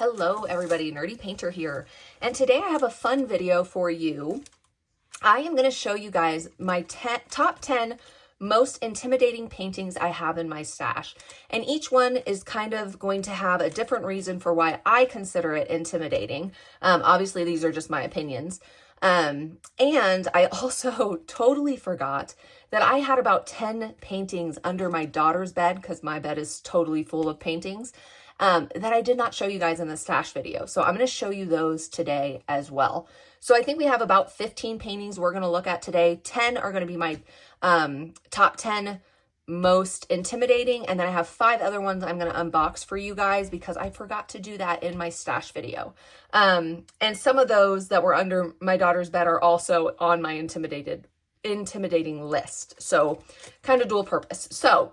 Hello everybody, Nerdy Painter here, and today I have a fun video for you. I am going to show you guys my top 10 most intimidating paintings I have in my stash, and each one is kind of going to have a different reason for why I consider it intimidating. Obviously these are just my opinions. And I also totally forgot that I had about 10 paintings under my daughter's bed, because my bed is totally full of paintings, that I did not show you guys in the stash video. So I'm going to show you those today as well. So I think we have about 15 paintings we're going to look at today. 10 are going to be my top 10 most intimidating, and then I have 5 other ones I'm going to unbox for you guys because I forgot to do that in my stash video. And some of those that were under my daughter's bed are also on my intimidating list. So kind of dual purpose. So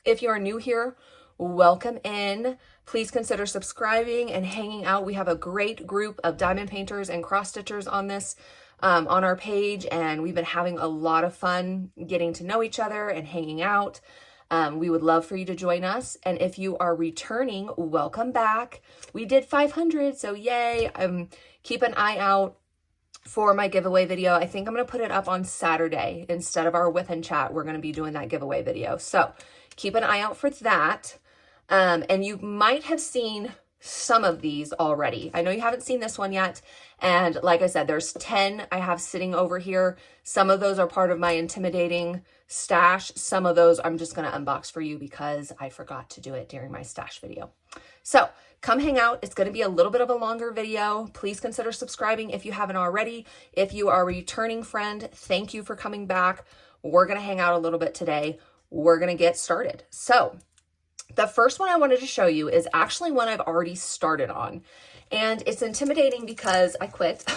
if you are new here, welcome in. Please consider subscribing and hanging out. We have a great group of diamond painters and cross stitchers on this on our page, and we've been having a lot of fun getting to know each other and hanging out. We would love for you to join us, and if you are returning, welcome back. We did 500, so yay. Keep an eye out for my giveaway video. I think I'm going to put it up on Saturday instead of our whip and chat. We're going to be doing that giveaway video, so keep an eye out for that. And you might have seen some of these already. I know you haven't seen this one yet. And like I said, there's 10 I have sitting over here. Some of those are part of my intimidating stash. Some of those I'm just going to unbox for you because I forgot to do it during my stash video. So come hang out. It's going to be a little bit of a longer video. Please consider subscribing if you haven't already. If you are a returning friend, thank you for coming back. We're going to hang out a little bit today. We're going to get started. So the first one I wanted to show you is actually one I've already started on, and it's intimidating because I quit.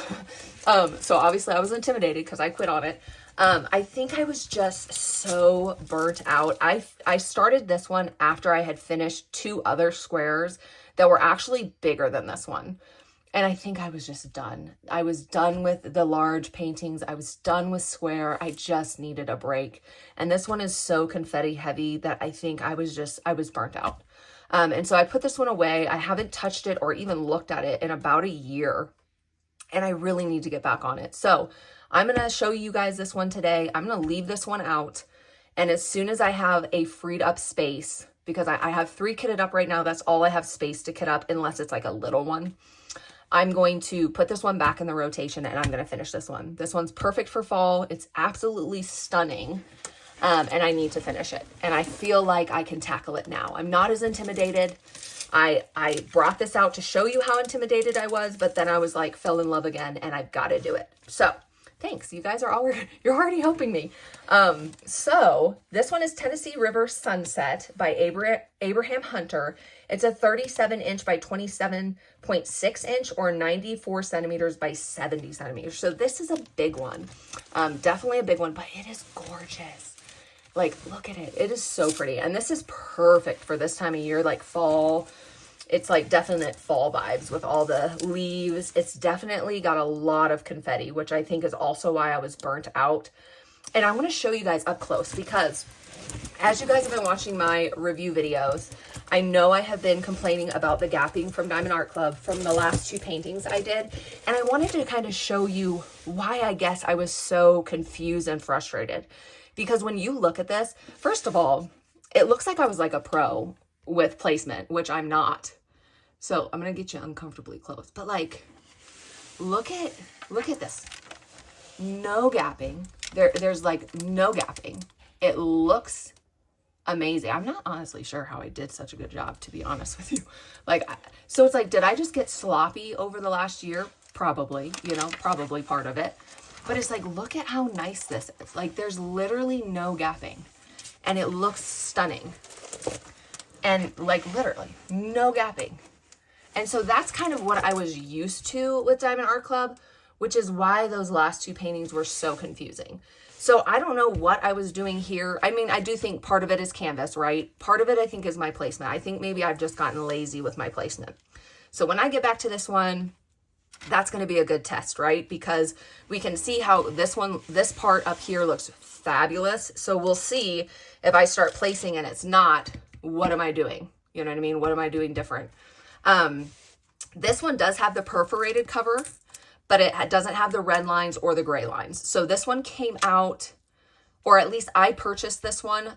So obviously I was intimidated because I quit on it. I think I was just so burnt out. I started this one after I had finished 2 other squares that were actually bigger than this one. And I think I was just done. I was done with the large paintings. I was done with square. I just needed a break. And this one is so confetti heavy that I think I was burnt out. And so I put this one away. I haven't touched it or even looked at it in about a year. And I really need to get back on it. So I'm going to show you guys this one today. I'm going to leave this one out. And as soon as I have a freed up space, because I have 3 kitted up right now, that's all I have space to kit up unless it's like a little one. I'm going to put this one back in the rotation and I'm going to finish this one. This one's perfect for fall. It's absolutely stunning. And I need to finish it. And I feel like I can tackle it now. I'm not as intimidated. I brought this out to show you how intimidated I was, but then I was like, fell in love again and I've got to do it. So thanks. You guys are you're already helping me. So this one is Tennessee River Sunset by Abraham Hunter. It's a 37-inch by 27.6 inch or 94 centimeters by 70 centimeters. So this is a big one. Definitely a big one, but it is gorgeous. Like, look at it. It is so pretty. And this is perfect for this time of year, like fall. It's like definite fall vibes with all the leaves. It's definitely got a lot of confetti, which I think is also why I was burnt out. And I want to show you guys up close because as you guys have been watching my review videos, I know I have been complaining about the gapping from Diamond Art Club from the last 2 paintings I did. And I wanted to kind of show you why I guess I was so confused and frustrated. Because when you look at this, first of all, it looks like I was like a pro with placement, which I'm not. So I'm going to get you uncomfortably close. But like, look at this. No gapping. There's like no gapping. It looks amazing. I'm not honestly sure how I did such a good job, to be honest with you. Like, so it's like, did I just get sloppy over the last year? Probably, probably part of it. But it's like, look at how nice this is. Like, there's literally no gapping. And it looks stunning. And like, literally, no gapping. And so that's kind of what I was used to with Diamond Art Club, which is why those last 2 paintings were so confusing. So I don't know what I was doing here. I mean, I do think part of it is canvas, right? Part of it, I think, is my placement. I think maybe I've just gotten lazy with my placement. So when I get back to this one, that's going to be a good test, right? Because we can see how this part up here looks fabulous. So we'll see if I start placing and it's not, what am I doing? You know what I mean? What am I doing different? This one does have the perforated cover, but it doesn't have the red lines or the gray lines. So this one came out, or at least I purchased this one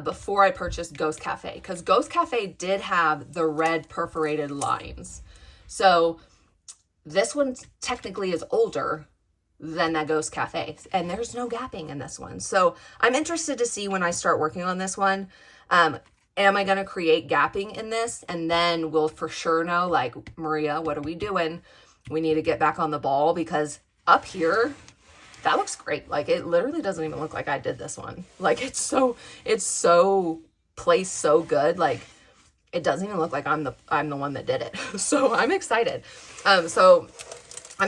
before I purchased Ghost Cafe, because Ghost Cafe did have the red perforated lines. So this one technically is older than that Ghost Cafe, and there's no gapping in this one. So I'm interested to see when I start working on this one, am I going to create gapping in this? And then we'll for sure know, like, Maria, what are we doing? We need to get back on the ball, because up here, that looks great. Like, it literally doesn't even look like I did this one. Like, it's so placed so good. Like, it doesn't even look like I'm the one that did it. So I'm excited. I'm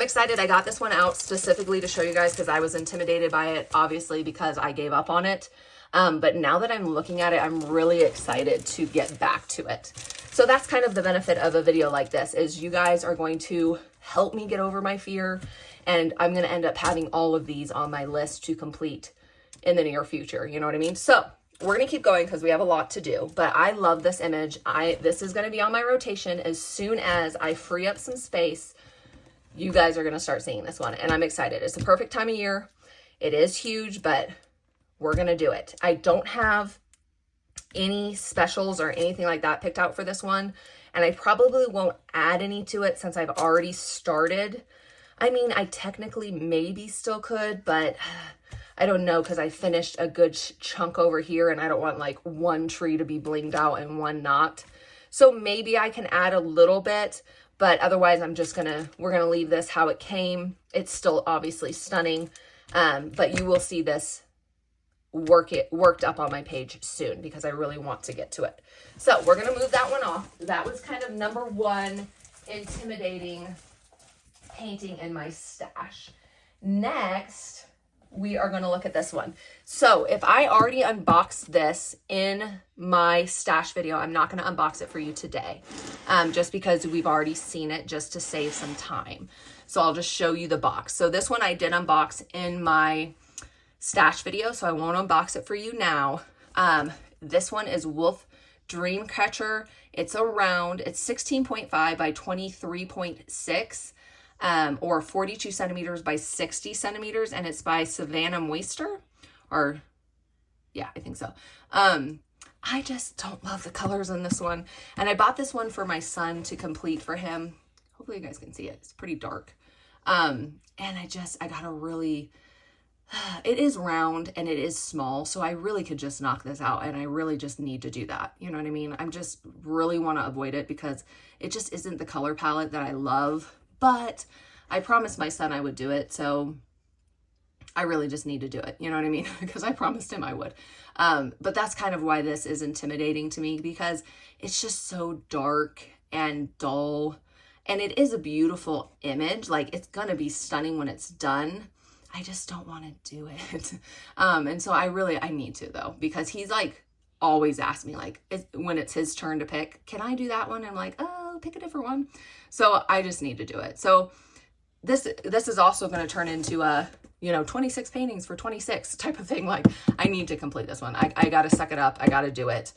excited. I got this one out specifically to show you guys because I was intimidated by it, obviously, because I gave up on it. But now that I'm looking at it, I'm really excited to get back to it. So that's kind of the benefit of a video like this, is you guys are going to help me get over my fear. And I'm going to end up having all of these on my list to complete in the near future. You know what I mean? So we're going to keep going because we have a lot to do. But I love this image. This is going to be on my rotation as soon as I free up some space. You guys are going to start seeing this one. And I'm excited. It's the perfect time of year. It is huge, but we're going to do it. I don't have any specials or anything like that picked out for this one. And I probably won't add any to it since I've already started. I mean, I technically maybe still could, but I don't know, because I finished a good chunk over here and I don't want like one tree to be blinged out and one not. So maybe I can add a little bit, but otherwise we're gonna leave this how it came. It's still obviously stunning, but you will see this worked up on my page soon because I really want to get to it. So we're gonna move that one off. That was kind of number one intimidating painting in my stash. Next, we are going to look at this one. So if I already unboxed this in my stash video, I'm not going to unbox it for you today, just because we've already seen it, just to save some time. So I'll just show you the box. So this one I did unbox in my stash video, so I won't unbox it for you now. This one is Wolf Dreamcatcher. It's a round. It's 16.5 by 23.6. Or 42 centimeters by 60 centimeters, and it's by Savannah Moister, or yeah, I think so. I just don't love the colors in this one, and I bought this one for my son to complete for him. Hopefully you guys can see it. It's pretty dark. And I got a really, it is round and it is small, so I really could just knock this out, and I really just need to do that. You know what I mean? I'm just really want to avoid it because it just isn't the color palette that I love. But I promised my son I would do it, so I really just need to do it. You know what I mean? Because I promised him I would. But that's kind of why this is intimidating to me, because it's just so dark and dull. And it is a beautiful image. Like, it's going to be stunning when it's done. I just don't want to do it. And so I need to, though, because he's like always asks me, like, when it's his turn to pick, can I do that one? I'm like, oh, pick a different one. So I just need to do it. So this is also going to turn into a, 26 paintings for 26 type of thing. Like, I need to complete this one. I got to suck it up. I got to do it.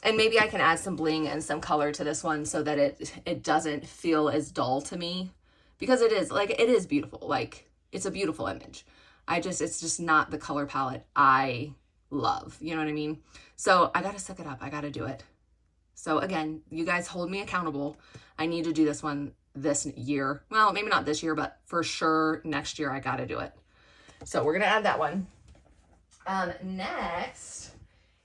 And maybe I can add some bling and some color to this one so that it doesn't feel as dull to me, because it is beautiful. Like, it's a beautiful image. It's just not the color palette I love. You know what I mean? So I got to suck it up. I got to do it. So again, you guys hold me accountable. I need to do this one this year. Well, maybe not this year, but for sure next year I got to do it. So we're going to add that one. Next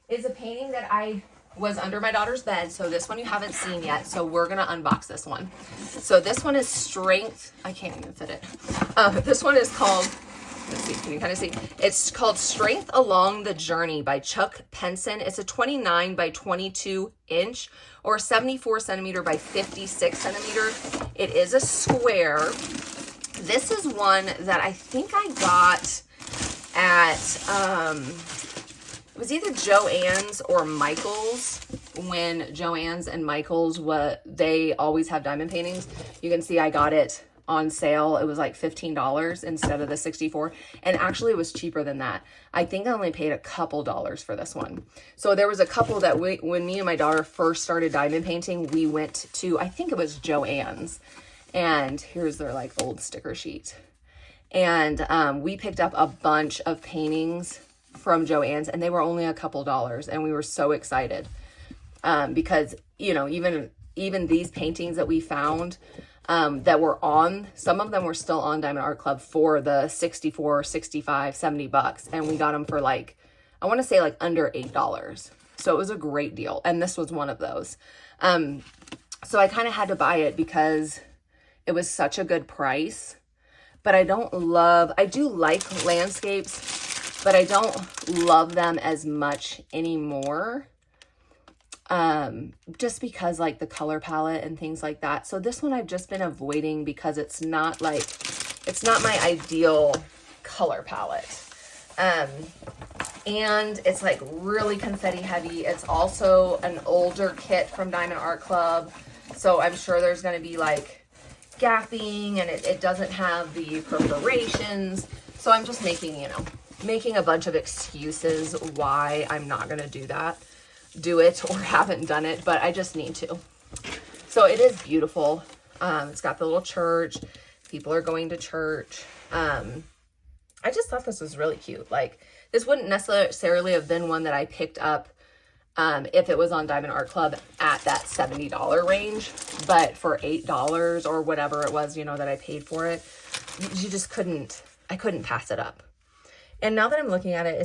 is a painting that I was under my daughter's bed. So this one you haven't seen yet. So we're going to unbox this one. So this one is Strength. I can't even fit it. This one is called, let's see, can you kind of see? It's called Strength Along the Journey by Chuck Penson. It's a 29 by 22 inch or 74 centimeter by 56 centimeter. It is a square. This is one that I think I got at, it was either Joann's or Michael's, when Joann's and Michael's, they always have diamond paintings. You can see I got it on sale. It was like $15 instead of the $64. And actually it was cheaper than that. I think I only paid a couple dollars for this one. So there was a couple that when me and my daughter first started diamond painting, we went to, I think it was Joann's. And here's their like old sticker sheet. And we picked up a bunch of paintings from Joann's, and they were only a couple dollars, and we were so excited because, you know, even these paintings that we found that were on, some of them were still on Diamond Art Club for the 64, 65, 70 bucks, and we got them for like, I want to say like under $8. So it was a great deal, and this was one of those. So I kind of had to buy it because it was such a good price. But I do like landscapes, but I don't love them as much anymore. Just because like the color palette and things like that. So this one I've just been avoiding because it's not my ideal color palette. And it's like really confetti heavy. It's also an older kit from Diamond Art Club. So I'm sure there's going to be like gapping, and it doesn't have the perforations. So I'm just making a bunch of excuses why I'm not going to do it or haven't done it, but I just need to. So it is beautiful. It's got the little church. People are going to church. I just thought this was really cute. Like, this wouldn't necessarily have been one that I picked up if it was on Diamond Art Club at that $70 range, but for $8 or whatever it was, you know, that I paid for it, I couldn't pass it up. And now that I'm looking at it,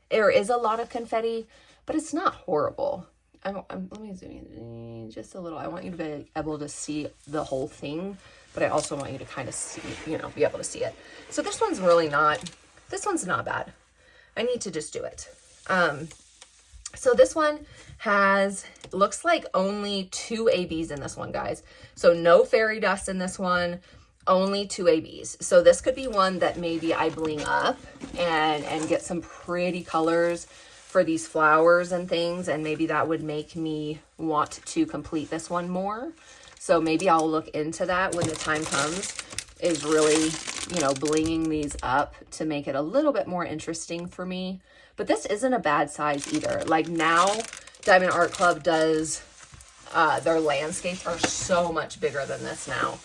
there is a lot of confetti, but it's not horrible. Let me zoom in just a little. I want you to be able to see the whole thing, but I also want you to kind of see, you know, be able to see it. So this one's not bad. I need to just do it. So this one looks like only 2 ABs in this one, guys. So no fairy dust in this one, only 2 ABs. So this could be one that maybe I bling up and get some pretty colors for these flowers and things. And maybe that would make me want to complete this one more. So maybe I'll look into that when the time comes, is really, you know, blinging these up to make it a little bit more interesting for me. But this isn't a bad size either. Like now, Diamond Art Club does, their landscapes are so much bigger than this now.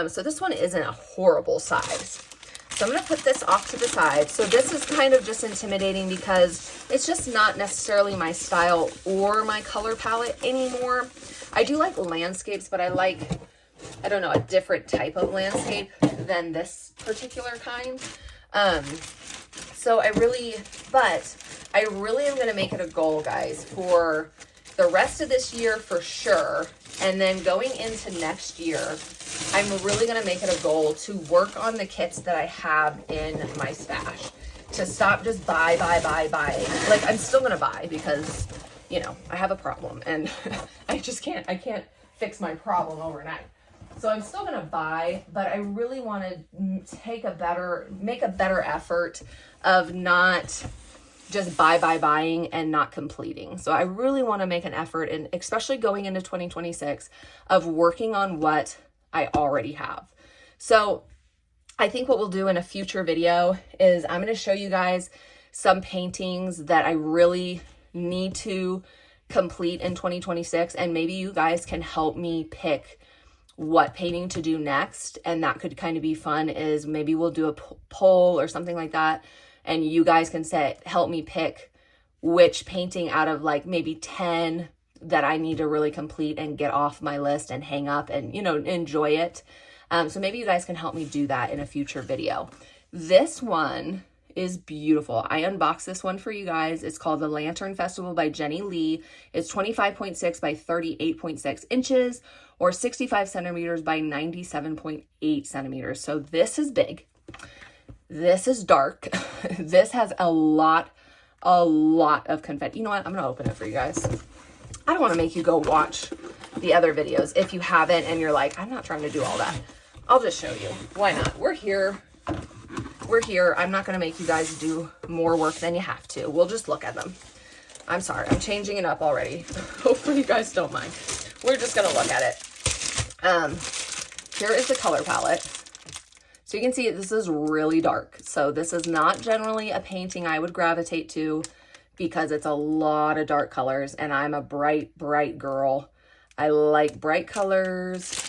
So this one isn't a horrible size. So I'm going to put this off to the side. So this is kind of just intimidating because it's just not necessarily my style or my color palette anymore. I do like landscapes, but I like, I don't know, a different type of landscape than this particular kind. So I really am going to make it a goal, guys, for the rest of this year for sure. And then going into next year, I'm really going to make it a goal to work on the kits that I have in my stash. To stop just buy. Like, I'm still going to buy because, you know, I have a problem and I can't fix my problem overnight. So I'm still going to buy, but I really want to make a better effort of not just buying and not completing. So I really want to make an effort, and especially going into 2026, of working on what I already have. So I think what we'll do in a future video is I'm going to show you guys some paintings that I really need to complete in 2026, and maybe you guys can help me pick what painting to do next. And that could kind of be fun, is maybe we'll do a poll or something like that, and you guys can help me pick which painting out of like maybe 10 that I need to really complete and get off my list and hang up and, you know, enjoy it. So maybe you guys can help me do that in a future video. This one is beautiful. I unboxed this one for you guys. It's called The Lantern Festival by Jenny Lee. It's 25.6 by 38.6 inches, or 65 centimeters by 97.8 centimeters. So this is big. This is dark. This has a lot of confetti. You know what? I'm going to open it for you guys. I don't want to make you go watch the other videos if you haven't and you're like, I'm not trying to do all that. I'll just show you. Why not? We're here. I'm not going to make you guys do more work than you have to. We'll just look at them. I'm sorry. I'm changing it up already. Hopefully you guys don't mind. We're just going to look at it. here is the color palette. So you can see this is really dark. So this is not generally a painting I would gravitate to because it's a lot of dark colors, and I'm a bright, bright girl. I like bright colors.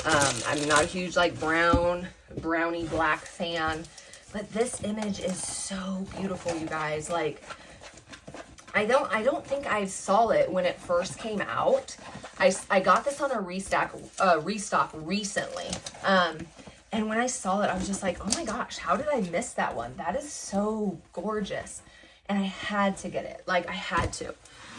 I'm not a huge like brownie black fan, but this image is so beautiful, you guys. Like, I don't think I saw it when it first came out. I got this on a restock recently. And when I saw it, I was just like, oh my gosh, how did I miss that one? That is so gorgeous. And I had to get it. Like, I had to.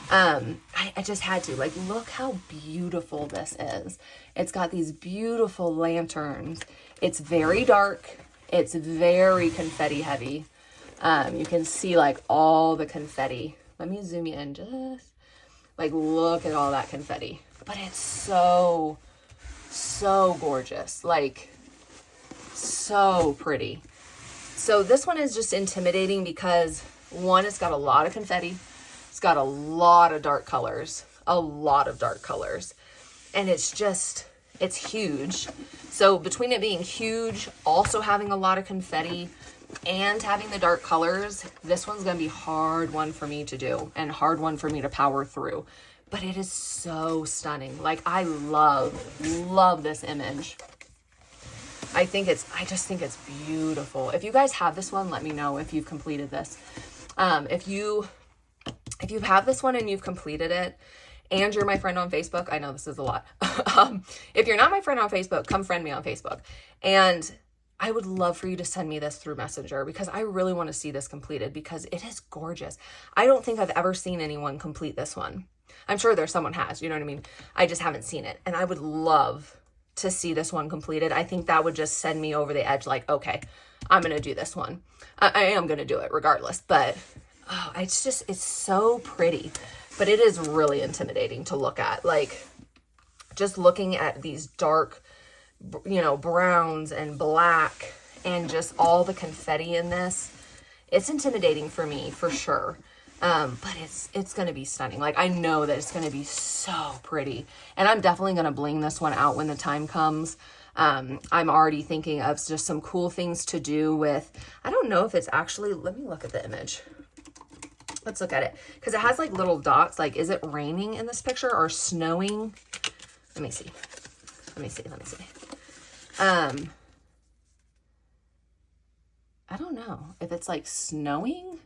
I just had to. Like, look how beautiful this is. It's got these beautiful lanterns. It's very dark. It's very confetti heavy. You can see like all the confetti. Let me zoom you in just like, look at all that confetti. But it's so, so gorgeous. Like, so pretty. So this one is just intimidating because one, it's got a lot of confetti. It's got a lot of dark colors, and it's huge. So between it being huge, also having a lot of confetti, and having the dark colors, this one's gonna be hard one for me to do and hard one for me to power through. But it is so stunning. Like, I love this image. I just think it's beautiful. If you guys have this one, let me know if you've completed this. If you have this one and you've completed it and you're my friend on Facebook, I know this is a lot. If you're not my friend on Facebook, come friend me on Facebook. And I would love for you to send me this through Messenger because I really want to see this completed because it is gorgeous. I don't think I've ever seen anyone complete this one. I'm sure there's someone has, you know what I mean? I just haven't seen it. And I would love to see this one completed. I think that would just send me over the edge. Like, okay, I'm going to do this one. I am going to do it regardless, but it's so pretty, but it is really intimidating to look at. Like, just looking at these dark, browns and black and just all the confetti in this, it's intimidating for me for sure. But it's going to be stunning. Like, I know that it's going to be so pretty, and I'm definitely going to bling this one out when the time comes. I'm already thinking of just some cool things to do with, I don't know if it's actually, let me look at the image. Let's look at it. Because it has like little dots. Like, is it raining in this picture or snowing? Let me see. I don't know if it's like snowing.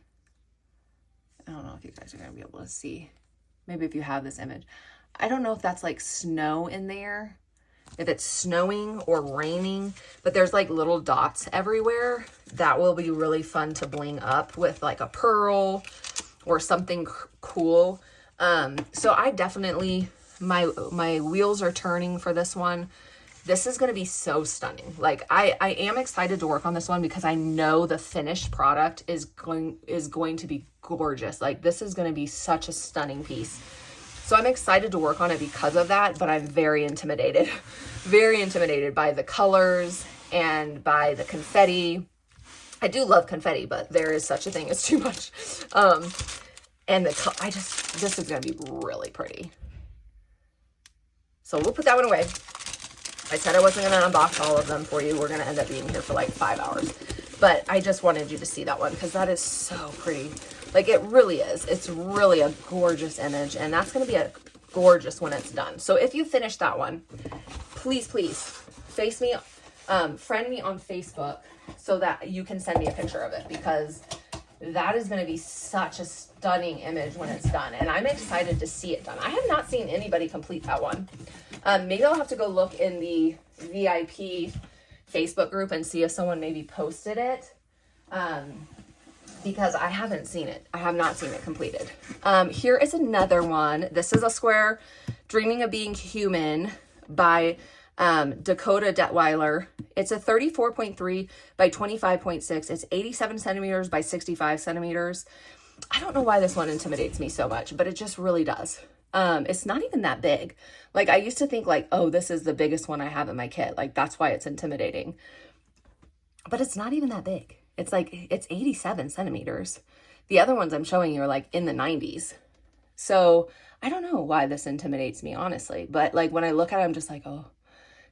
I don't know if you guys are going to be able to see. Maybe if you have this image. I don't know if that's like snow in there, if it's snowing or raining, but there's like little dots everywhere. That will be really fun to bling up with like a pearl or something cool. So I definitely, my wheels are turning for this one. This is going to be so stunning. Like, I am excited to work on this one because I know the finished product is going to be gorgeous. Like, this is going to be such a stunning piece. So I'm excited to work on it because of that, but I'm very intimidated by the colors and by the confetti. I do love confetti, but there is such a thing as too much. And this is going to be really pretty. So we'll put that one away. I said I wasn't going to unbox all of them for you. We're going to end up being here for like 5 hours. But I just wanted you to see that one because that is so pretty. Like, it really is. It's really a gorgeous image. And that's going to be a gorgeous when it's done. So if you finish that one, please, friend me on Facebook so that you can send me a picture of it, because that is going to be such a stunning image when it's done. And I'm excited to see it done. I have not seen anybody complete that one. Maybe I'll have to go look in the VIP Facebook group and see if someone maybe posted it. Because I haven't seen it. I have not seen it completed. Here is another one. This is a square, Dreaming of Being Human by Dakota Detweiler. It's a 34.3 by 25.6. It's 87 centimeters by 65 centimeters. I don't know why this one intimidates me so much, but it just really does. It's not even that big. Like, I used to think like, oh, this is the biggest one I have in my kit. Like, that's why it's intimidating. But it's not even that big. It's like, it's 87 centimeters. The other ones I'm showing you are like in the 90s. So I don't know why this intimidates me, honestly. But like, when I look at it, I'm just like, oh,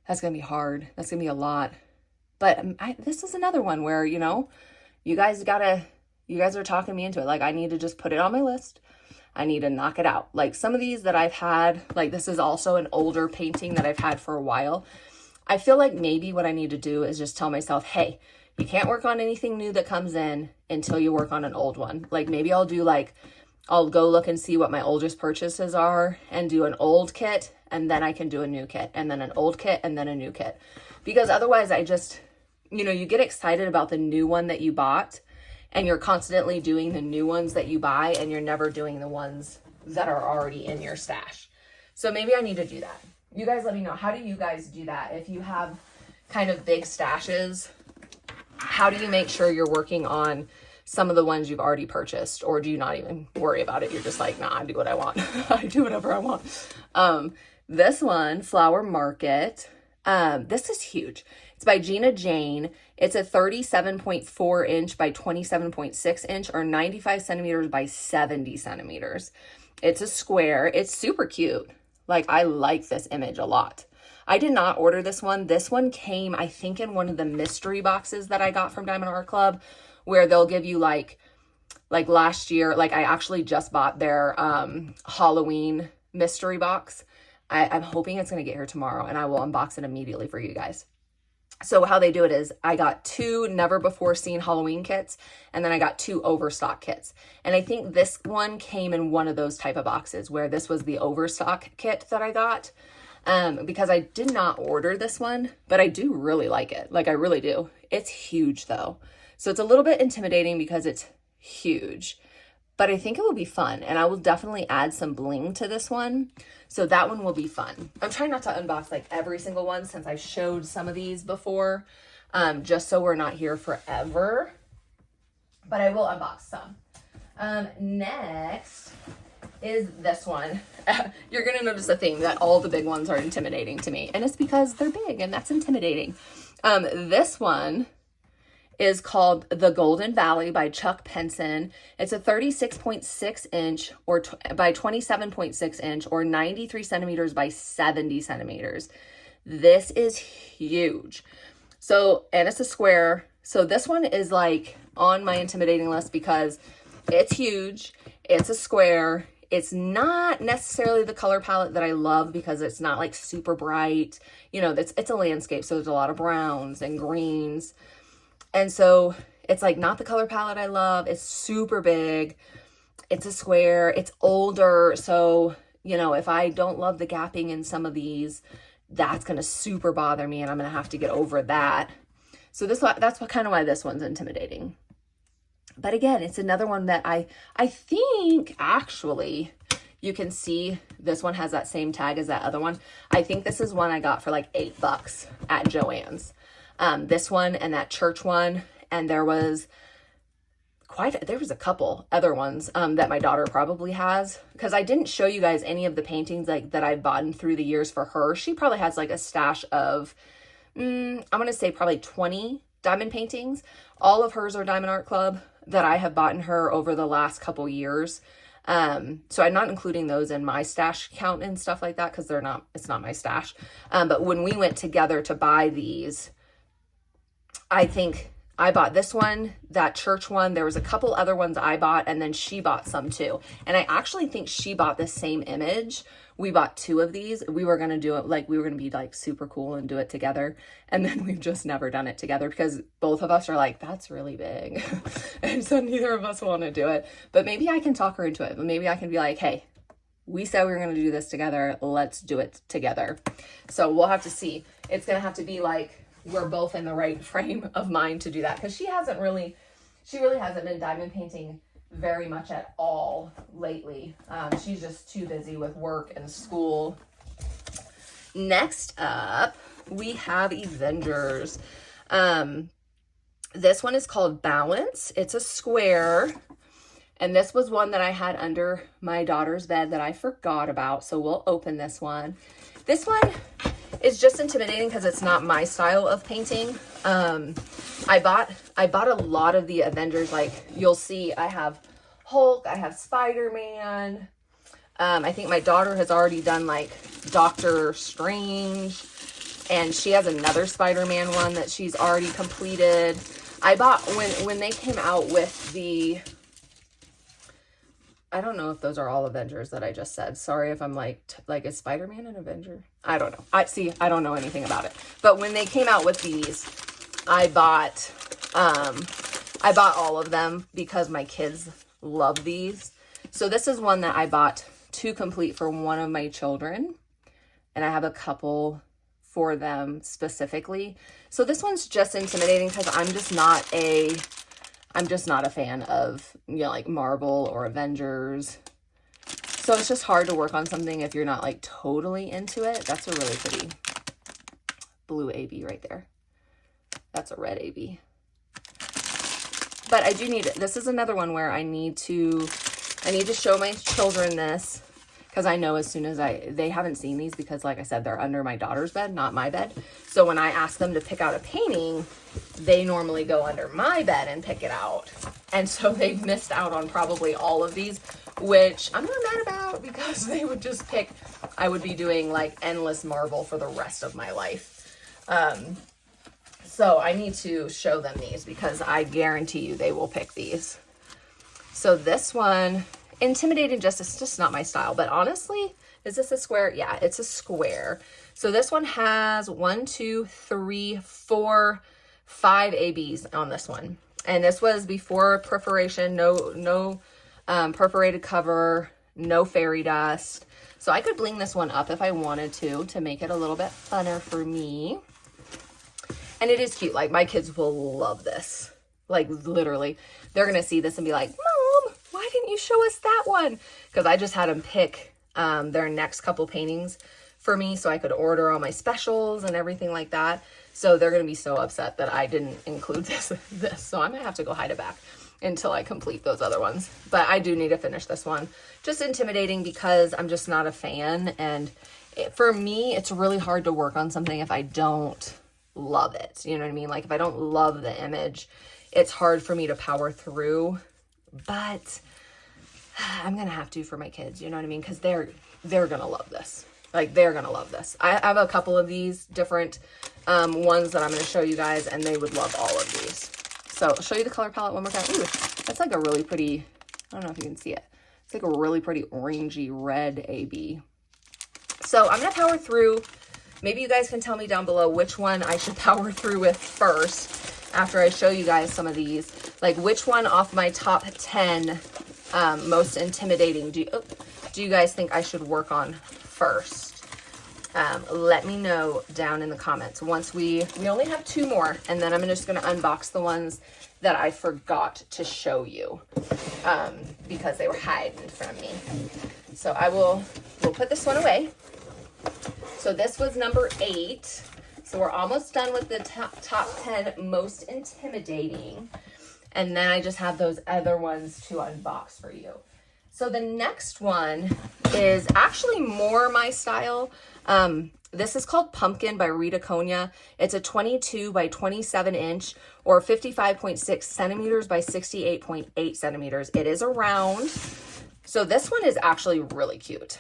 That's going to be hard. That's going to be a lot. But this is another one where, you know, you guys are talking me into it. Like, I need to just put it on my list. I need to knock it out. Like, some of these that I've had, like, this is also an older painting that I've had for a while. I feel like maybe what I need to do is just tell myself, hey, you can't work on anything new that comes in until you work on an old one. Like, maybe I'll go look and see what my oldest purchases are and do an old kit, and then I can do a new kit, and then an old kit, and then a new kit. Because otherwise I just, you know, you get excited about the new one that you bought, and you're constantly doing the new ones that you buy, and you're never doing the ones that are already in your stash. So maybe I need to do that. You guys let me know. How do you guys do that? If you have kind of big stashes, how do you make sure you're working on some of the ones you've already purchased? Or do you not even worry about it? You're just like, nah, I do what I want. I do whatever I want. This one, Flower Market. This is huge. It's by Gina Jane. It's a 37.4 inch by 27.6 inch, or 95 centimeters by 70 centimeters. It's a square. It's super cute. Like, I like this image a lot. I did not order this one. This one came, I think, in one of the mystery boxes that I got from Diamond Art Club, where they'll give you like last year, like, I actually just bought their Halloween mystery box. I'm hoping it's going to get here tomorrow, and I will unbox it immediately for you guys. So how they do it is I got 2 never before seen Halloween kits, and then I got 2 overstock kits. And I think this one came in one of those type of boxes where this was the overstock kit that I got, because I did not order this one, but I do really like it. Like, I really do. It's huge though. So it's a little bit intimidating because it's huge, but I think it will be fun, and I will definitely add some bling to this one. So that one will be fun. I'm trying not to unbox like every single one since I showed some of these before, just so we're not here forever, but I will unbox some. Next is this one. You're going to notice a theme that all the big ones are intimidating to me, and it's because they're big, and that's intimidating. This one is called The Golden Valley by Chuck Penson. It's a 36.6 inch or by 27.6 inch, or 93 centimeters by 70 centimeters. This is huge. So, and it's a square. So this one is like on my intimidating list because it's huge. It's a square. It's not necessarily the color palette that I love because it's not like super bright. You know, it's a landscape, so there's a lot of browns and greens. And so it's like not the color palette I love. It's super big. It's a square. It's older. So, you know, if I don't love the gapping in some of these, that's going to super bother me, and I'm going to have to get over that. So that's kind of why this one's intimidating. But again, it's another one that I think actually you can see this one has that same tag as that other one. I think this is one I got for like $8 at Joann's. This one and that church one, and there was a couple other ones that my daughter probably has, because I didn't show you guys any of the paintings like that I've bought through the years for her. She probably has like a stash of I'm gonna say probably 20 diamond paintings. All of hers are Diamond Art Club that I have bought her over the last couple years. So I'm not including those in my stash count and stuff like that because it's not my stash. But when we went together to buy these, I think I bought this one, that church one. There was a couple other ones I bought, and then she bought some too. And I actually think she bought the same image. We bought 2 of these. We were going to do it, like, we were going to be like super cool and do it together. And then we've just never done it together because both of us are like, that's really big. And so neither of us want to do it. But maybe I can talk her into it. But maybe I can be like, hey, we said we were going to do this together. Let's do it together. So we'll have to see. It's going to have to be like, we're both in the right frame of mind to do that, because she really hasn't been diamond painting very much at all lately. She's just too busy with work and school. Next up, we have Avengers. This one is called Balance. It's a square, and this was one that I had under my daughter's bed that I forgot about, so we'll open this one. This one is just intimidating because it's not my style of painting. I bought a lot of the Avengers. Like, you'll see I have Hulk, I have Spider-Man. I think my daughter has already done like Doctor Strange. And she has another Spider-Man one that she's already completed. I bought, when they came out with the, I don't know if those are all Avengers that I just said. Sorry if I'm like, is Spider-Man an Avenger? I don't know. I don't know anything about it. But when they came out with these, I bought all of them because my kids love these. So this is one that I bought to complete for one of my children. And I have a couple for them specifically. So this one's just intimidating because I'm just not a fan of, you know, like Marvel or Avengers. So it's just hard to work on something if you're not like totally into it. That's a really pretty blue AB right there. That's a red AB. But I do need it. This is another one where I need to show my children this, because I know as soon as they haven't seen these, because like I said, they're under my daughter's bed, not my bed. So when I ask them to pick out a painting, they normally go under my bed and pick it out. And so they've missed out on probably all of these, which I'm not mad about, because they would just pick, I would be doing like endless Marvel for the rest of my life. So I need to show them these because I guarantee you they will pick these. So this one, intimidating, it's just not my style. But honestly, is this a square? Yeah, it's a square. So this one has 1, 2, 3, 4, 5 ABs on this one. And this was before perforation, no perforated cover, no fairy dust. So I could bling this one up if I wanted to make it a little bit funner for me. And it is cute. Like, my kids will love this. Like, literally, they're going to see this and be like, Mom, why didn't you show us that one? Because I just had them pick their next couple paintings for me so I could order all my specials and everything like that. So they're going to be so upset that I didn't include this. So I'm going to have to go hide it back until I complete those other ones. But I do need to finish this one. Just intimidating because I'm just not a fan. And for me, it's really hard to work on something if I don't love it. You know what I mean? Like, if I don't love the image, it's hard for me to power through. But I'm going to have to for my kids, you know what I mean? Because they're going to love this. Like, they're going to love this. I have a couple of these different ones that I'm going to show you guys, and they would love all of these. So I'll show you the color palette one more time. Ooh, that's like a really pretty, I don't know if you can see it. It's like a really pretty orangey red AB. So I'm going to power through. Maybe you guys can tell me down below which one I should power through with first after I show you guys some of these. Like, which one off my top 10 most intimidating do you guys think I should work on first? Let me know down in the comments. Once we only have 2 more, and then I'm just going to unbox the ones that I forgot to show you because they were hiding from me. So we'll put this one away. So this was number 8. So we're almost done with the top 10 most intimidating. And then I just have those other ones to unbox for you. So the next one is actually more my style. This is called Pumpkin by Rita Konya. It's a 22 by 27 inch or 55.6 centimeters by 68.8 centimeters. It is a round. So this one is actually really cute.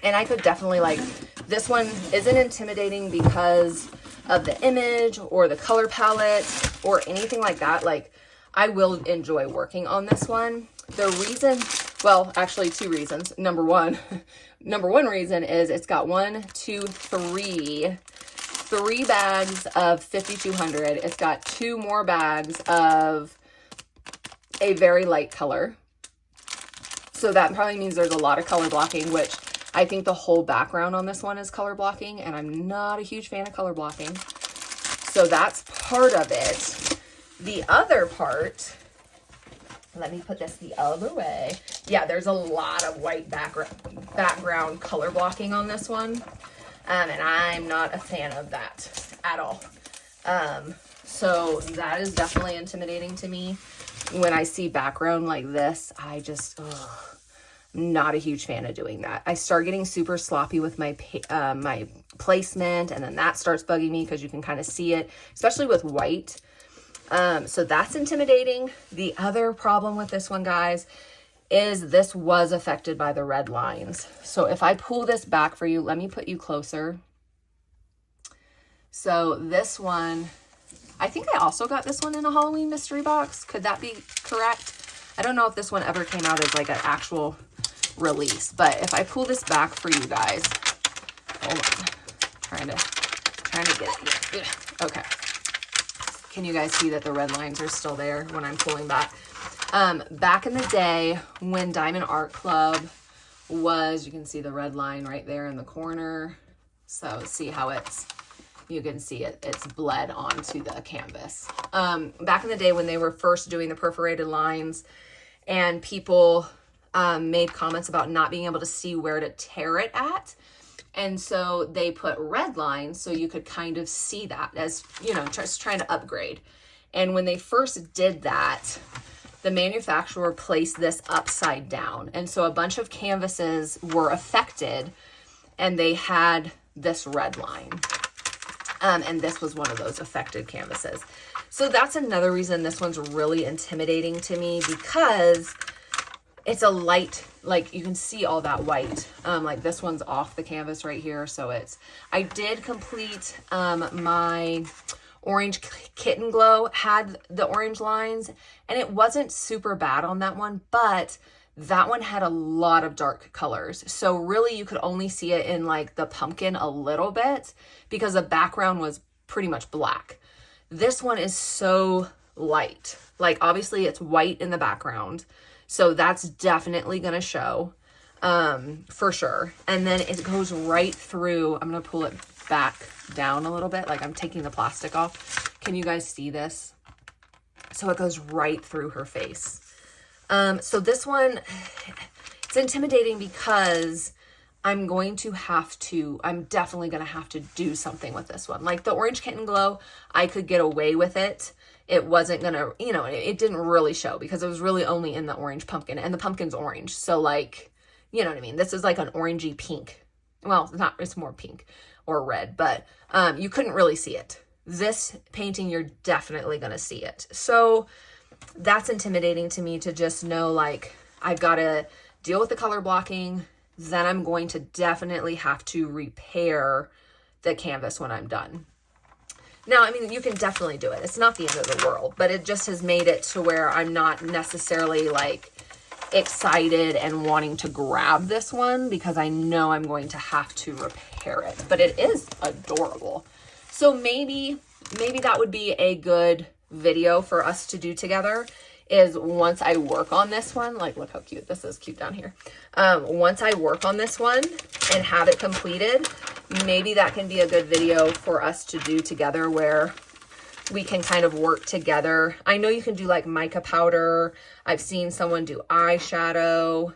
And I could definitely like, this one isn't intimidating because of the image or the color palette or anything like that. Like, I will enjoy working on this one. The reason, well, actually 2 reasons. Number one reason is it's got 3 bags of 5200. It's got 2 more bags of a very light color. So that probably means there's a lot of color blocking, which I think the whole background on this one is color blocking, and I'm not a huge fan of color blocking. So that's part of it. The other part, let me put this the other way. Yeah, there's a lot of white background color blocking on this one. And I'm not a fan of that at all. So that is definitely intimidating to me. When I see background like this, I just, not a huge fan of doing that. I start getting super sloppy with my my placement, and then that starts bugging me because you can kind of see it, especially with white. So that's intimidating. The other problem with this one, guys, is this was affected by the red lines. So if I pull this back for you, let me put you closer. So this one, I think I also got this one in a Halloween mystery box. Could that be correct? I don't know if this one ever came out as like an actual release, but if I pull this back for you guys, hold on, trying to get it here. Okay. Can you guys see that the red lines are still there when I'm pulling back? Back in the day when Diamond Art Club was, you can see the red line right there in the corner. So see how you can see it's bled onto the canvas. Back in the day when they were first doing the perforated lines and people made comments about not being able to see where to tear it at. And so they put red lines so you could kind of see that as, you know, just trying to upgrade. And when they first did that, the manufacturer placed this upside down. And so a bunch of canvases were affected and they had this red line. And this was one of those affected canvases. So that's another reason this one's really intimidating to me, because it's a light, like you can see all that white. Like this one's off the canvas right here. So I did complete my Orange Kitten Glow, had the orange lines, and it wasn't super bad on that one, but that one had a lot of dark colors. So really you could only see it in like the pumpkin a little bit because the background was pretty much black. This one is so light. Like obviously it's white in the background. So that's definitely going to show for sure. And then it goes right through. I'm going to pull it back down a little bit. Like I'm taking the plastic off. Can you guys see this? So it goes right through her face. So this one, it's intimidating because I'm definitely going to have to do something with this one. Like the Orange Kitten Glow, I could get away with it. It wasn't going to, you know, it didn't really show because it was really only in the orange pumpkin, and the pumpkin's orange. So like, you know what I mean? This is like an orangey pink. Well, it's more pink or red, but you couldn't really see it. This painting, you're definitely going to see it. So that's intimidating to me, to just know like I've got to deal with the color blocking. Then I'm going to definitely have to repair the canvas when I'm done. Now, I mean, you can definitely do it. It's not the end of the world, but it just has made it to where I'm not necessarily like excited and wanting to grab this one because I know I'm going to have to repair it, but it is adorable. So maybe that would be a good video for us to do together, is once I work on this one, like look how cute, this is cute down here. Once I work on this one and have it completed, maybe that can be a good video for us to do together where we can kind of work together. I know you can do like mica powder. I've seen someone do eyeshadow.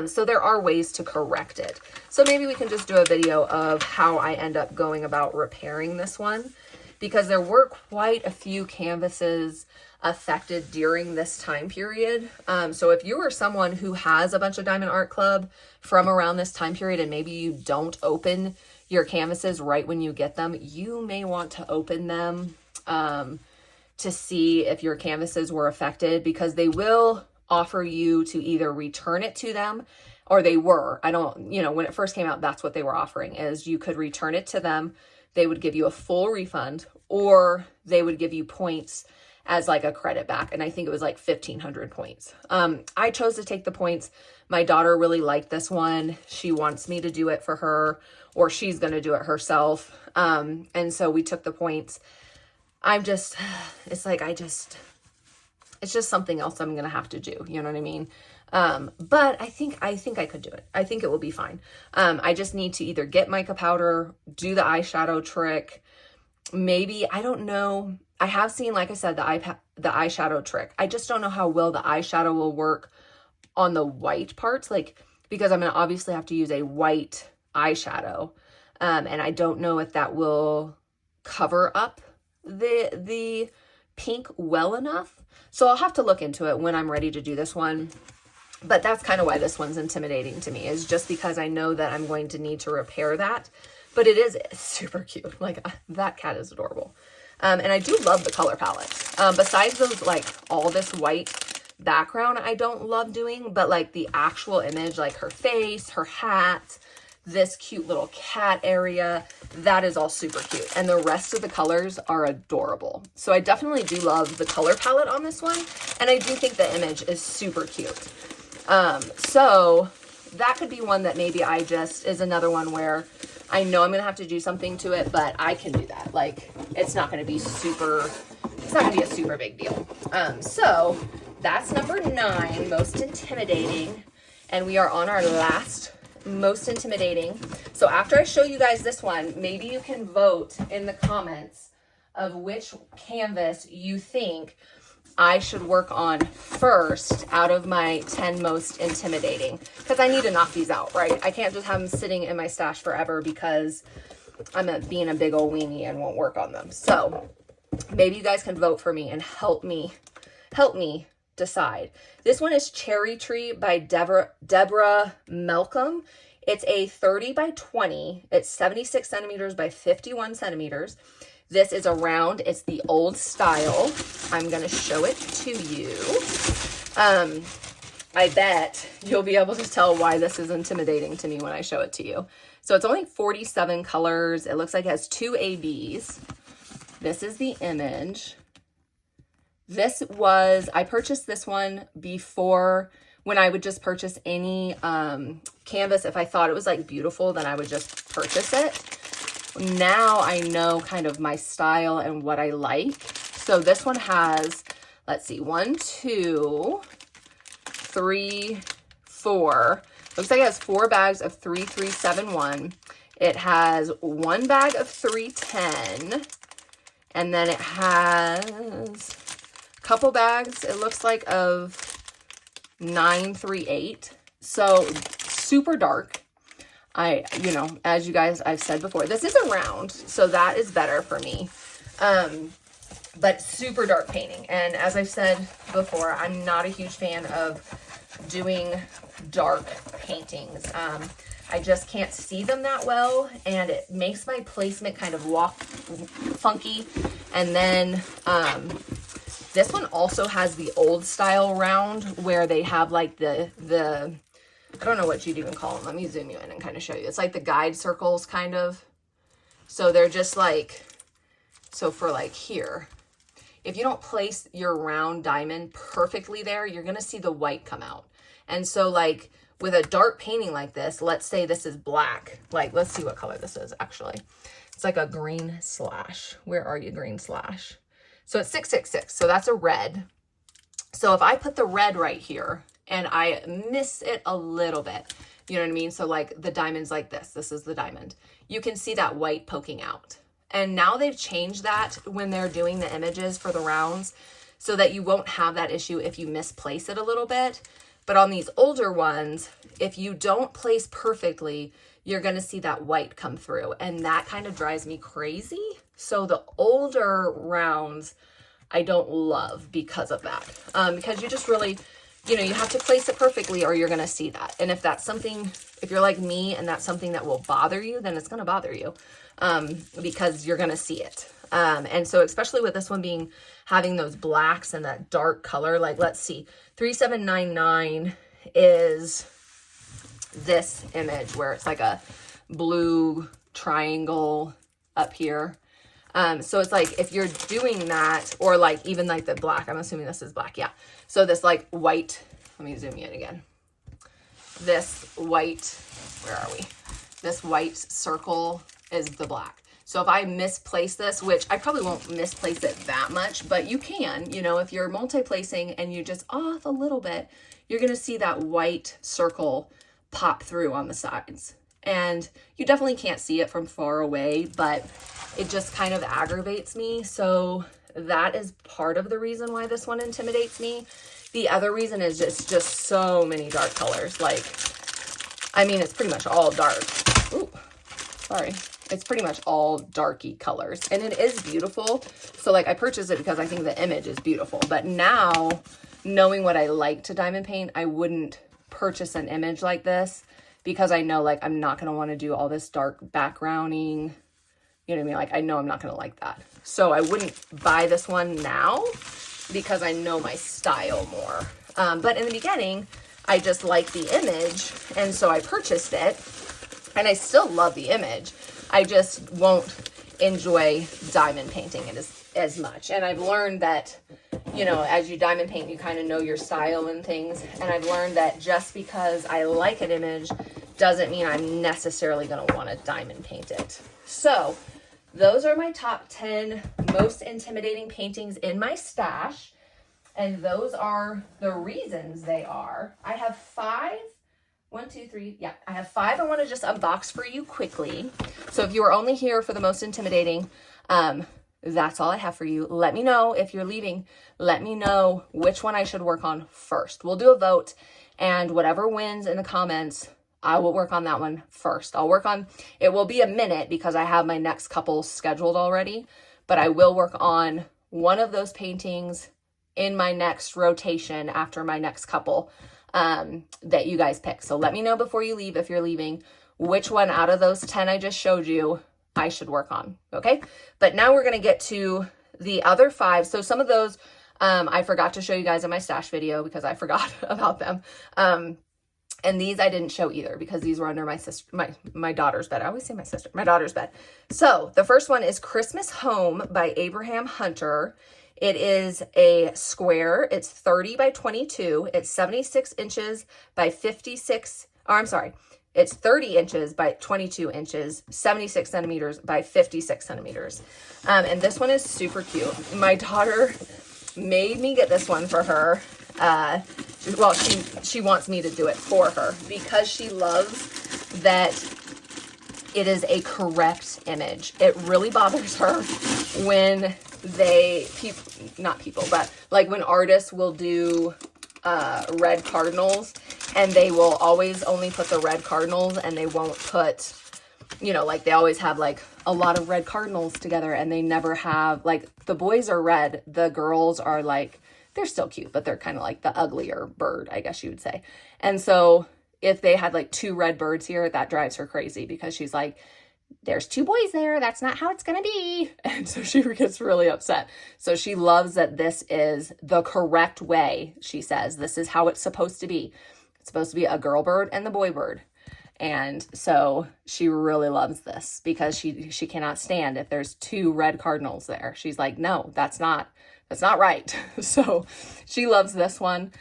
So there are ways to correct it. So maybe we can just do a video of how I end up going about repairing this one, because there were quite a few canvases affected during this time period. So if you are someone who has a bunch of Diamond Art Club from around this time period and maybe you don't open your canvases right when you get them, you may want to open them to see if your canvases were affected, because they will offer you to either return it to them, or they were. I don't, you know, when it first came out, that's what they were offering, is you could return it to them. They would give you a full refund, or they would give you points as like a credit back. And I think it was like 1,500 points. I chose to take the points. My daughter really liked this one. She wants me to do it for her, or she's going to do it herself. And so we took the points. It's just something else I'm going to have to do. You know what I mean? But I think I could do it. I think it will be fine. I just need to either get mica powder, do the eyeshadow trick. Maybe, I don't know. I have seen, like I said, the eyeshadow trick. I just don't know how well the eyeshadow will work on the white parts, like, because I'm going to obviously have to use a white eyeshadow. And I don't know if that will cover up the pink well enough. So I'll have to look into it when I'm ready to do this one. But that's kind of why this one's intimidating to me, is just because I know that I'm going to need to repair that. But it is super cute. Like, that cat is adorable. And I do love the color palette. Besides those, like, all this white background I don't love doing, but like the actual image, like her face, her hat, this cute little cat area. That is all super cute. And the rest of the colors are adorable. So I definitely do love the color palette on this one. And I do think the image is super cute. So that could be one that maybe is another one where I know I'm going to have to do something to it, but I can do that. Like, it's not going to be a super big deal. So that's number 9, most intimidating. And we are on our last most intimidating. So after I show you guys this one, maybe you can vote in the comments of which canvas you think I should work on first out of my 10 most intimidating, because I need to knock these out, right? I can't just have them sitting in my stash forever because I'm being a big old weenie and won't work on them. So maybe you guys can vote for me and help me decide. This one is Cherry Tree by Deborah Malcolm. It's a 30 by 20. It's 76 centimeters by 51 centimeters. This is a round. It's the old style. I'm going to show it to you. I bet you'll be able to tell why this is intimidating to me when I show it to you. So it's only 47 colors. It looks like it has 2 ABs. This is the image. I purchased this one before, when I would just purchase any canvas. If I thought it was like beautiful, then I would just purchase it. Now I know kind of my style and what I like. So this one has, let's see, 1, 2, 3, 4. Looks like it has 4 bags of 3371. It has 1 bag of 310. And then it has a couple bags, it looks like, of 938. So super dark. As you guys, I've said before, this is a round, so that is better for me. But super dark painting. And as I've said before, I'm not a huge fan of doing dark paintings. I just can't see them that well, and it makes my placement kind of walk funky. And then this one also has the old style round where they have like the I don't know what you'd even call them. Let me zoom you in and kind of show you. It's like the guide circles kind of. So they're just like, so for like here, if you don't place your round diamond perfectly there, you're going to see the white come out. And so like with a dark painting like this, let's say this is black. Like, let's see what color this is actually. It's like a green slash. Where are you, green slash? So it's 666. So that's a red. So if I put the red right here and I miss it a little bit, you know what I mean? So like the diamond's like this. This is the diamond. You can see that white poking out. And now they've changed that when they're doing the images for the rounds so that you won't have that issue if you misplace it a little bit. But on these older ones, if you don't place perfectly, you're going to see that white come through. And that kind of drives me crazy. So the older rounds, I don't love because of that. Because you just really, you have to place it perfectly or you're going to see that. And if that's something, if you're like me and that's something that will bother you, then it's going to bother you because you're going to see it. And so especially with this one having those blacks and that dark color, like let's see, 3799 is this image where it's like a blue triangle up here. So it's like, if you're doing that, or like even like the black, I'm assuming this is black. Yeah. So this like white, let me zoom you in again. This white, where are we? This white circle is the black. So if I misplace this, which I probably won't misplace it that much, but you can, if you're multi-placing and you just off a little bit, you're going to see that white circle pop through on the sides. And you definitely can't see it from far away, but it just kind of aggravates me. So that is part of the reason why this one intimidates me. The other reason is just so many dark colors. Like, I mean, it's pretty much all dark. Ooh, sorry. It's pretty much all darky colors, and it is beautiful. So like I purchased it because I think the image is beautiful, but now knowing what I like to diamond paint, I wouldn't purchase an image like this because I know like I'm not going to want to do all this dark backgrounding. You know what I mean? Like I know I'm not going to like that. So I wouldn't buy this one now because I know my style more. But in the beginning, I just liked the image, and so I purchased it. And I still love the image. I just won't enjoy diamond painting it as much. And I've learned that, you know, as you diamond paint, you kind of know your style and things. And I've learned that just because I like an image doesn't mean I'm necessarily going to want to diamond paint it. So those are my top 10 most intimidating paintings in my stash. And those are the reasons they are. I have 5. 1, 2, 3. Yeah, I have 5 I want to just unbox for you quickly. So if you are only here for the most intimidating, that's all I have for you. Let me know if you're leaving. Let me know which one I should work on first. We'll do a vote, and whatever wins in the comments, I will work on that one first. I'll work on, it will be a minute because I have my next couple scheduled already, but I will work on one of those paintings in my next rotation after my next couple that you guys pick. So let me know before you leave, if you're leaving, which one out of those 10 I just showed you I should work on. Okay. But now we're going to get to the other 5. So some of those, I forgot to show you guys in my stash video because I forgot about them. And these I didn't show either because these were under my daughter's bed. I always say my sister, my daughter's bed. So the first one is Christmas Home by Abraham Hunter. It is a square. It's 30 by 22. It's 76 inches by 56. Oh, I'm sorry. It's 30 inches by 22 inches, 76 centimeters by 56 centimeters. And this one is super cute. My daughter made me get this one for her. Well, she wants me to do it for her because she loves that it is a correct image. It really bothers her when but like when artists will do red cardinals and they will always only put the red cardinals and they won't put, you know, like they always have like a lot of red cardinals together and they never have, like the boys are red, the girls are like, they're still cute, but they're kind of like the uglier bird, I guess you would say. And so if they had like 2 red birds here, that drives her crazy because she's like, there's 2 boys there. That's not how it's going to be. And so she gets really upset. So she loves that this is the correct way. She says, this is how it's supposed to be. It's supposed to be a girl bird and the boy bird. And so she really loves this because she cannot stand if there's 2 red cardinals there. She's like, no, that's not right. So she loves this one.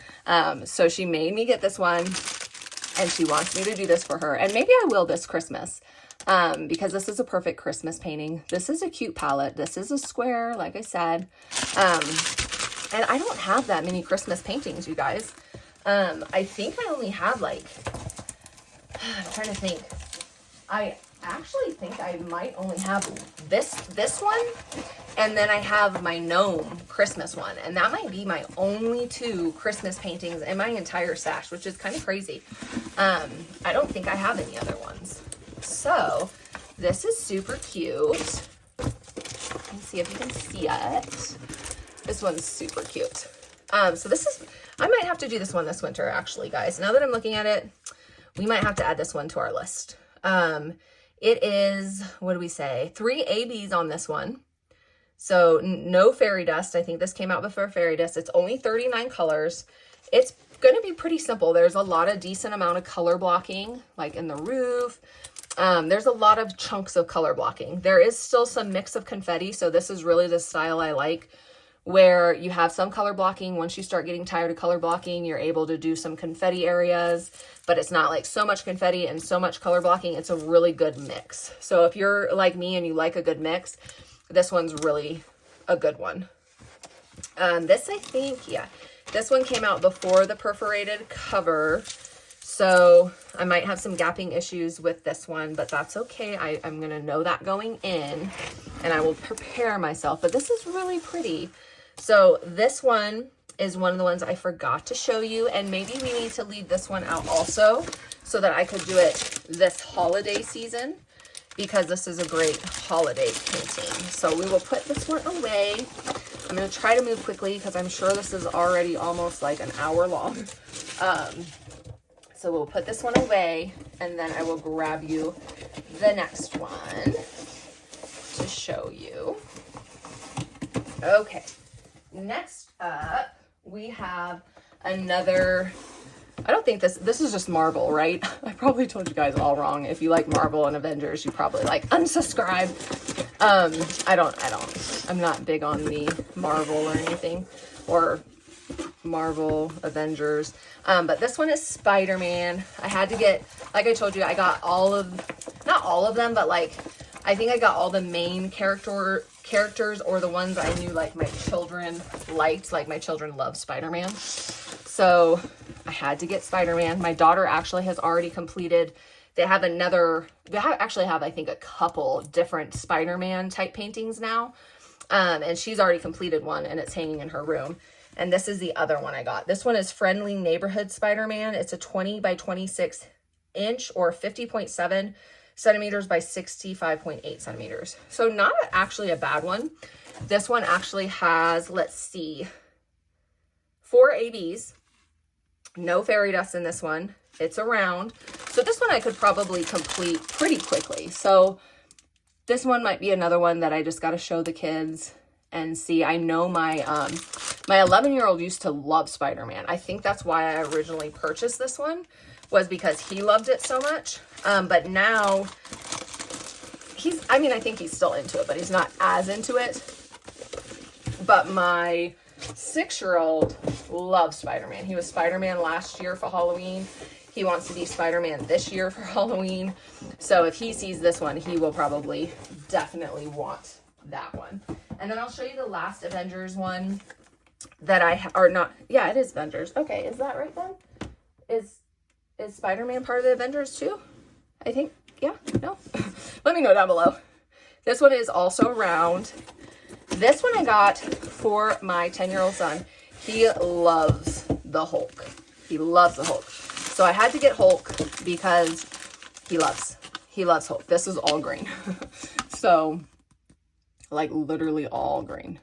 So she made me get this one and she wants me to do this for her. And maybe I will this Christmas. Because this is a perfect Christmas painting. This is a cute palette. This is a square, like I said. And I don't have that many Christmas paintings, you guys. I think I only have like, I'm trying to think. I actually think I might only have this one. And then I have my gnome Christmas one. And that might be my only 2 Christmas paintings in my entire stash, which is kind of crazy. I don't think I have any other ones. So this is super cute. Let me see if you can see it. This one's super cute. So this is, I might have to do this one this winter, actually, guys. Now that I'm looking at it, we might have to add this one to our list. It is, what do we say? 3 ABs on this one. So no fairy dust. I think this came out before fairy dust. It's only 39 colors. It's going to be pretty simple. There's a lot of decent amount of color blocking, like in the roof. There's a lot of chunks of color blocking. There is still some mix of confetti. So this is really the style I like, where you have some color blocking. Once you start getting tired of color blocking, you're able to do some confetti areas, but it's not like so much confetti and so much color blocking. It's a really good mix. So if you're like me and you like a good mix, this one's really a good one. This, I think, yeah, this one came out before the perforated cover. So I might have some gapping issues with this one, but that's okay. I'm going to know that going in and I will prepare myself, but this is really pretty. So this one is one of the ones I forgot to show you, and maybe we need to leave this one out also so that I could do it this holiday season, because this is a great holiday painting. So we will put this one away. I'm going to try to move quickly because I'm sure this is already almost like an hour long. So we'll put this one away, and then I will grab you the next one to show you. Okay, next up we have another I don't think this is just Marvel, right? I probably told you guys all wrong. If you like Marvel and Avengers, you probably like unsubscribe. I'm not big on the Marvel or anything, or Marvel Avengers. But this one is Spider-Man. I had to get, like I told you, I got not all of them, but like, I think I got all the main characters, or the ones I knew like my children liked, like my children love Spider-Man. So I had to get Spider-Man. My daughter actually has already completed, actually have, I think, a couple different Spider-Man type paintings now. And she's already completed one, and it's hanging in her room. And this is the other one I got. This one is Friendly Neighborhood Spider-Man. It's a 20 by 26 inch or 50.7 centimeters by 65.8 centimeters. So not actually a bad one. This one actually has, let's see, 4 ABs. No fairy dust in this one. It's a round. So this one I could probably complete pretty quickly. So this one might be another one that I just got to show the kids and see. I know my 11-year-old used to love Spider-Man. I think that's why I originally purchased this one, was because he loved it so much. But now I think he's still into it, but he's not as into it. But my 6-year-old loves Spider-Man. He was Spider-Man last year for Halloween. He wants to be Spider-Man this year for Halloween. So if he sees this one, he will probably definitely want that one. And then I'll show you the last Avengers one that it is Avengers. Okay, is that right then? Is Spider-Man part of the Avengers too? I think, yeah, no? Let me know down below. This one is also round. This one I got for my 10-year-old son. He loves the Hulk. He loves the Hulk. So I had to get Hulk because he loves Hulk. This is all green. So, like, literally all green.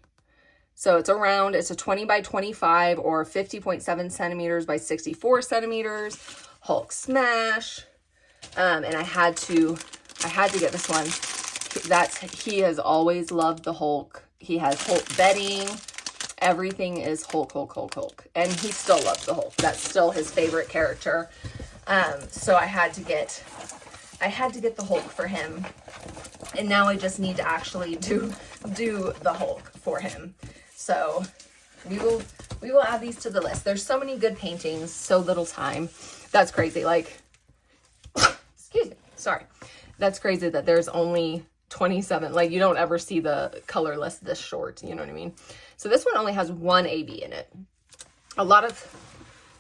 So it's a round. It's a 20 by 25 or 50.7 centimeters by 64 centimeters. Hulk smash. And I had to get this one. He has always loved the Hulk. He has Hulk bedding. Everything is Hulk. And he still loves the Hulk. That's still his favorite character. So I had to get the Hulk for him. And now I just need to actually do the Hulk for him. So we will add these to the list. There's so many good paintings, so little time. That's crazy. Like, excuse me. Sorry. That's crazy that there's only 27. Like, you don't ever see the color list this short. You know what I mean? So this one only has 1 AB in it. A lot of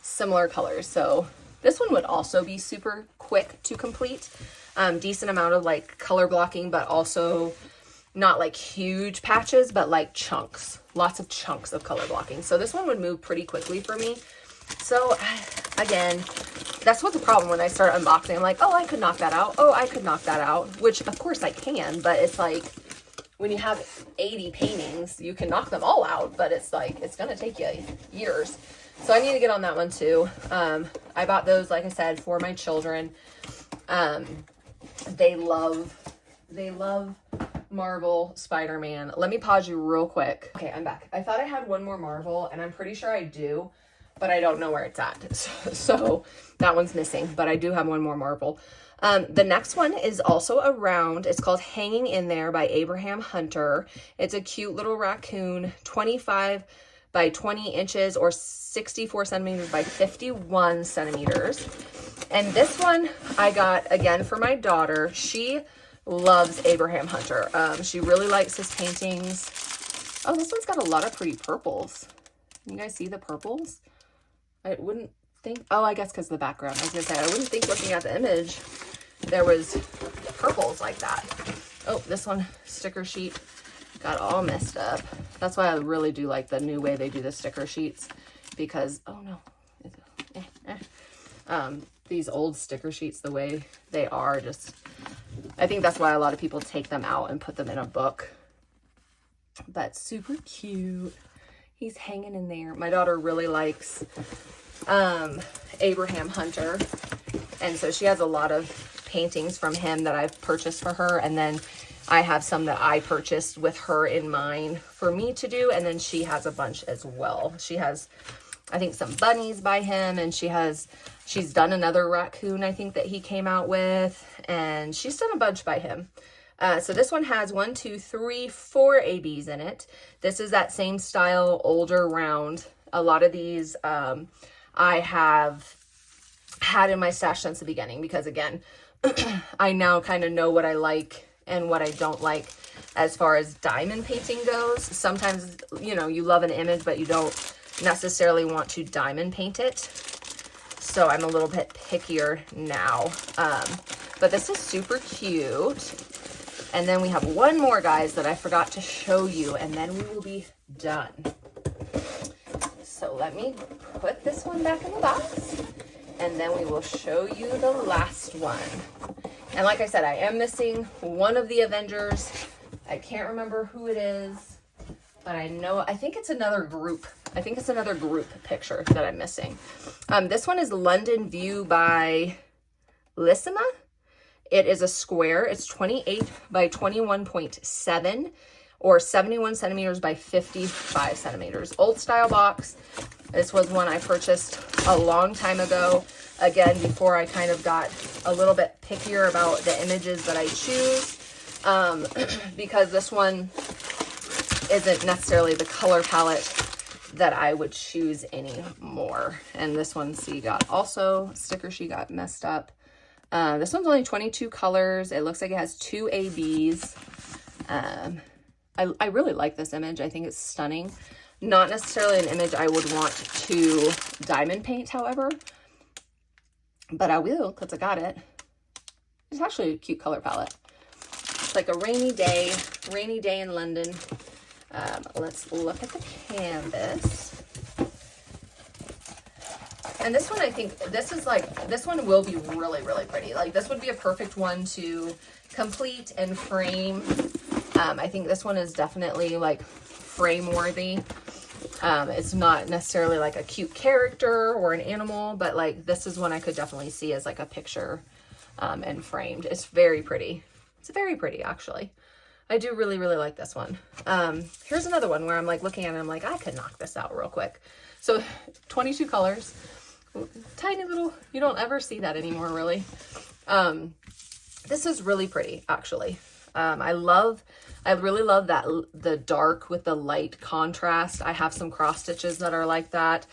similar colors. So this one would also be super quick to complete. Decent amount of like color blocking, but also not like huge patches, but like chunks. Lots of chunks of color blocking. So this one would move pretty quickly for me. So again, that's what's the problem when I start unboxing. I'm like, oh, I could knock that out. Oh, I could knock that out, which of course I can, but it's like when you have 80 paintings, you can knock them all out, but it's like, it's going to take you years. So I need to get on that one too. I bought those, like I said, for my children. They love Marvel, Spider-Man. Let me pause you real quick. Okay, I'm back. I thought I had one more Marvel, and I'm pretty sure I do, but I don't know where it's at. So that one's missing, but I do have one more Marvel. The next one is also a round. It's called Hanging in There by Abraham Hunter. It's a cute little raccoon, 25 by 20 inches or 64 centimeters by 51 centimeters. And this one I got, again, for my daughter. She loves Abraham Hunter. She really likes his paintings. Oh, this one's got a lot of pretty purples. Can you guys see the purples? I wouldn't think, oh, I guess because of the background. I was going to say, I wouldn't think looking at the image there was purples like that. Oh, this one, sticker sheet, got all messed up. That's why I really do like the new way they do the sticker sheets, because, oh no, these old sticker sheets, the way they are, just, I think that's why a lot of people take them out and put them in a book. But super cute. He's hanging in there. My daughter really likes Abraham Hunter, and so she has a lot of paintings from him that I've purchased for her, and then I have some that I purchased with her in mind for me to do, and then she has a bunch as well. She has I think some bunnies by him, and she's done another raccoon, I think, that he came out with, and she's done a bunch by him. So this one has 1, 2, 3, 4 ABs in it. This is that same style, older round. A lot of these I have had in my stash since the beginning because, again, I now kind of know what I like and what I don't like as far as diamond painting goes. Sometimes, you know, you love an image, but you don't necessarily want to diamond paint it. So I'm a little bit pickier now. But this is super cute. And then we have one more, guys, that I forgot to show you, and then we will be done. So let me put this one back in the box, and then we will show you the last one. And like I said, I am missing one of the Avengers. I can't remember who it is, but I think it's another group. I think it's another group picture that I'm missing. This one is London View by Lissima. It is a square. It's 28 by 21.7 or 71 centimeters by 55 centimeters. Old style box. This was one I purchased a long time ago. Again, before I kind of got a little bit pickier about the images that I choose. Because this one isn't necessarily the color palette that I would choose anymore. And this one, see, got also sticker sheet got messed up. This one's only 22 colors. It looks like it has 2 ABs. I really like this image. I think it's stunning. Not necessarily an image I would want to diamond paint, however, but I will because I got it. It's actually a cute color palette. It's like a rainy day in London. Let's look at the canvas. And this one, I think, this one will be really, really pretty. Like, this would be a perfect one to complete and frame. I think this one is definitely, like, frame-worthy. It's not necessarily, like, a cute character or an animal, but, like, this is one I could definitely see as, like, a picture and framed. It's very pretty. It's very pretty, actually. I do really, really like this one. Here's another one where I'm, like, looking at it, I'm like, I could knock this out real quick. So, 22 colors. Tiny little, you don't ever see that anymore, really. This is really pretty, actually. I really love that the dark with the light contrast. I have some cross stitches that are like that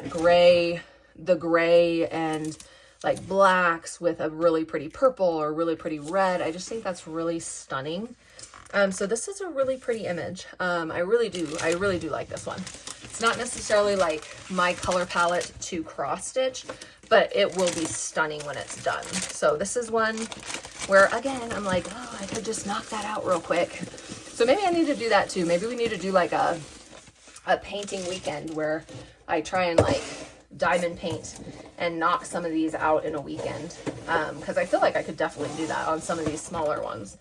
gray, the gray and like blacks with a really pretty purple or really pretty red. I just think that's really stunning. So this is a really pretty image. I really do like this one. It's not necessarily like my color palette to cross stitch, but it will be stunning when it's done. So this is one where, again, I'm like, oh, I could just knock that out real quick. So maybe I need to do that too. Maybe we need to do like a painting weekend where I try and like diamond paint and knock some of these out in a weekend. Because I feel like I could definitely do that on some of these smaller ones.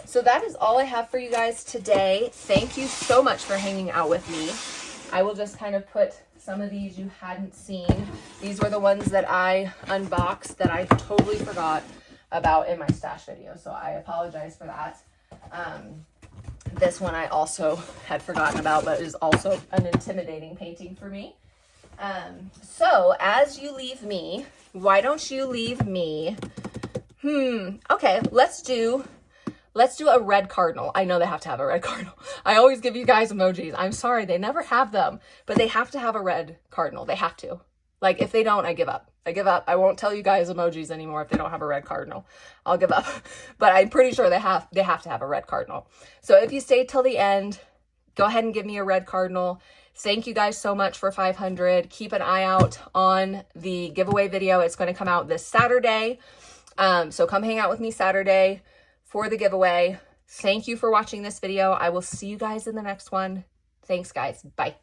So that is all I have for you guys today. Thank you so much for hanging out with me. I will just kind of put some of these you hadn't seen. These were the ones that I unboxed that I totally forgot about in my stash video. So I apologize for that. This one I also had forgotten about, but is also an intimidating painting for me. So as you leave me, why don't you leave me? Okay, let's do a red cardinal. I know they have to have a red cardinal. I always give you guys emojis. I'm sorry, they never have them, but they have to have a red cardinal. They have to. Like, if they don't, I give up. I give up. I won't tell you guys emojis anymore if they don't have a red cardinal. I'll give up. But I'm pretty sure they have to have a red cardinal. So if you stay till the end, go ahead and give me a red cardinal. Thank you guys so much for 500. Keep an eye out on the giveaway video. It's going to come out this Saturday. So come hang out with me Saturday for the giveaway. Thank you for watching this video. I will see you guys in the next one. Thanks, guys. Bye.